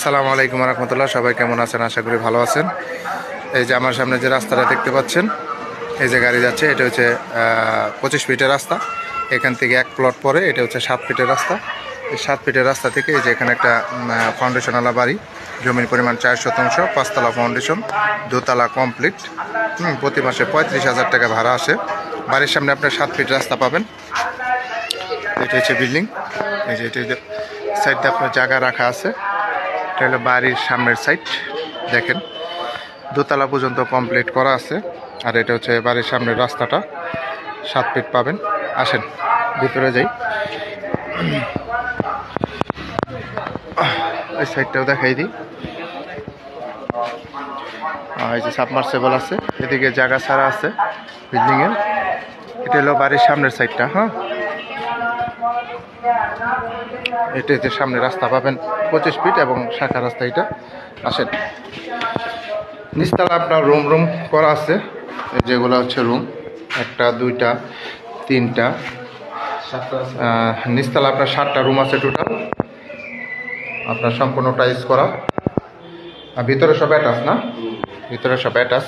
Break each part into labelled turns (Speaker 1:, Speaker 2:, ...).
Speaker 1: আসসালামু আলাইকুম রহমতুল্লাহ। সবাই কেমন আছেন? আশা করি ভালো আছেন। এই যে আমার সামনে যে রাস্তাটা দেখতে পাচ্ছেন, এই যে গাড়ি যাচ্ছে, এটা হচ্ছে 25 ফিটের রাস্তা। এখান থেকে এক প্লট পরে এটা হচ্ছে 7 ফিটের রাস্তা। এই 7 ফিটের রাস্তা থেকে এই যে এখানে একটা ফাউন্ডেশনওয়ালা বাড়ি, জমির পরিমাণ 4 শতাংশ, 5তলা ফাউন্ডেশন, 2তলা কমপ্লিট। প্রতি মাসে 35,000 টাকা ভাড়া আসে। বাড়ির সামনে আপনার 7 ফিট রাস্তা পাবেন। এটা হচ্ছে বিল্ডিং। এই যে এটা সাইডে আপনার জায়গা রাখা আছে। এটা হলো বাড়ির সামনের সাইড, দেখেন 2তলা পর্যন্ত কমপ্লিট করা আছে। আর এটা হচ্ছে বাড়ির সামনের রাস্তাটা, 7 ফিট পাবেন। আসেন ভিতরে যাই, এই সাইডটাও দেখাই দিই। এই যে সাবমার্সেবল আছে, এদিকে জায়গা ছাড়া আছে বিল্ডিংয়ের। এটা হলো বাড়ির সামনের সাইডটা। হ্যাঁ, এটা যে সামনে রাস্তা পাবেন 25 ফিট এবং শাখা রাস্তা এটা। আসেন, নিচতলা আপনার রুম করা আছে, যেগুলো হচ্ছে রুম 1টা 2টা 3টা, নিচতলা আপনার 7টা রুম আছে টোটাল, আপনার সম্পূর্ণ টাইলস করা। আর ভিতরে সব অ্যাটাচ না, ভিতরে সব অ্যাটাচ,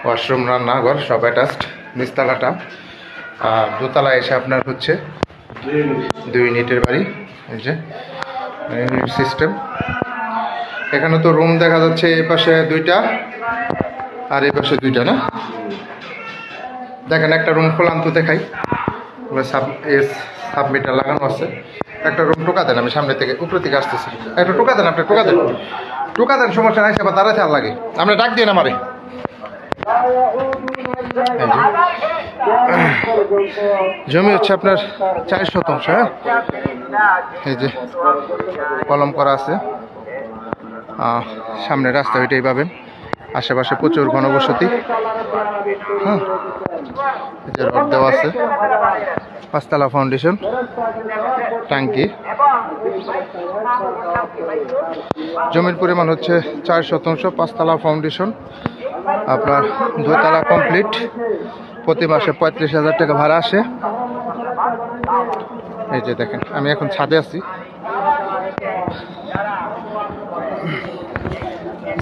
Speaker 1: ওয়াশরুম রান্নাঘর সব অ্যাটাচড। নিচতলাটা আর দোতলা এসে আপনার হচ্ছে 2 ইউনিটের বাড়ি। এই যে ইউনিট সিস্টেম। এখানে তো রুম দেখা যাচ্ছে, এই পাশে 2টা আর এই পাশে 2টা না। দেখেন একটা রুম খোলান তো দেখাই, সাবমিটার লাগানো আছে। একটা রুম টোকা দেন, আমি সামনে থেকে উপর থেকে আসতেছি। একটা টোকা দেন, আপনি টোকা দেন, সমস্যা নাই, সেবা দাঁড়াতে আর লাগে, আমরা ডাক দিয়ে না মারে। জমি হচ্ছে আপনার 4 শতাংশ। হ্যাঁ, এই যে কলম করা আছে, সামনে রাস্তা ওইটাই পাবেন। আশেপাশে প্রচুর ঘনবসতি। হ্যাঁ, এই যে রড দেওয়া আছে, 5তলা ফাউন্ডেশন, ট্যাঙ্কি। জমির পরিমাণ হচ্ছে 4 শতাংশ, 5তলা ফাউন্ডেশন, আপনার 2তলা কমপ্লিট। প্রতি মাসে 35,000 টাকা ভাড়া আসে। এই যে দেখেন, আমি এখন ছাদে আছি।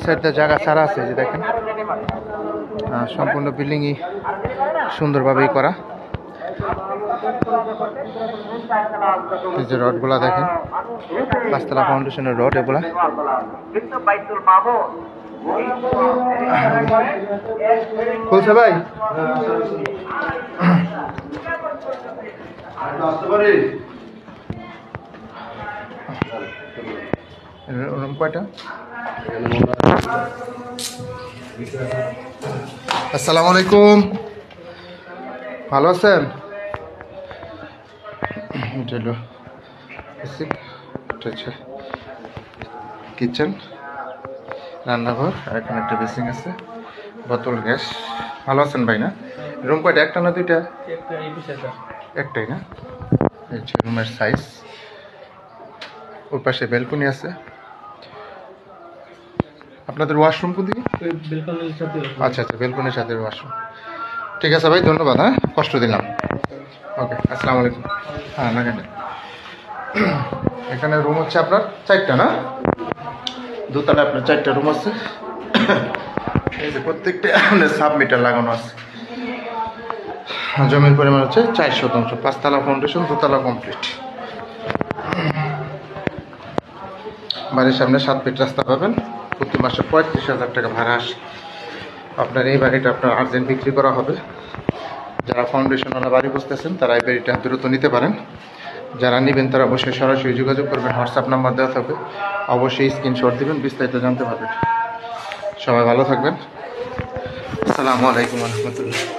Speaker 1: সাইডটা জায়গা ছাড়া আছে, যে দেখেন সম্পূর্ণ বিল্ডিংই সুন্দরভাবেই করা। এই যে রডগুলা দেখেন, 5তলা ফাউন্ডেশনের রড এগুলা। বলছে ভাই কয়টা? আসসালামু আলাইকুম, ভালো আছেন? কিচেন, রান্নাঘর, আর এখানে একটা বেসিং আছে, বোতল গ্যাস। ভালো আছেন ভাই? না, রুম কয়টা? 1টা না 2টা? একটাই না। এই যে রুমের সাইজ। ওর পাশে বেলকনি আছে। আপনাদের ওয়াশরুম কোন দিকে? আচ্ছা, বেলকনির সাথে ওয়াশরুম। ঠিক আছে ভাই, ধন্যবাদ। হ্যাঁ, কষ্ট দিলাম। ওকে, আসসালামু আলাইকুম। হ্যাঁ, না কেন, এখানে রুম হচ্ছে আপনার 4টা না, 2তলা আপনার 4টা রুম আছে। এই যে প্রত্যেকটা সাবমিটার লাগানো আছে। জমির পরিমাণ হচ্ছে 4 শতাংশ, 5তলা ফাউন্ডেশন, 2তলা কমপ্লিট। বাড়ির সামনে 7 ফিট রাস্তা পাবেন। প্রতি মাসে 35,000 টাকা ভাড়া আসে। আপনার এই বাড়িটা আপনার আর্জেন্ট বিক্রি করা হবে। যারা ফাউন্ডেশনওয়ালা বাড়ি বুঝতেছেন তারা এই বাড়িটা দ্রুত নিতে পারেন। যারা নেবেন তারা অবশ্যই সরাসরি যোগাযোগ করবেন, হোয়াটসঅ্যাপ নাম্বার দেওয়া থাকবে, অবশ্যই স্ক্রিনশট দেবেন, বিস্তারিত জানতে পারবেন। সবাই ভালো থাকবেন। আসসালামু আলাইকুম রহমতুল্লাহ।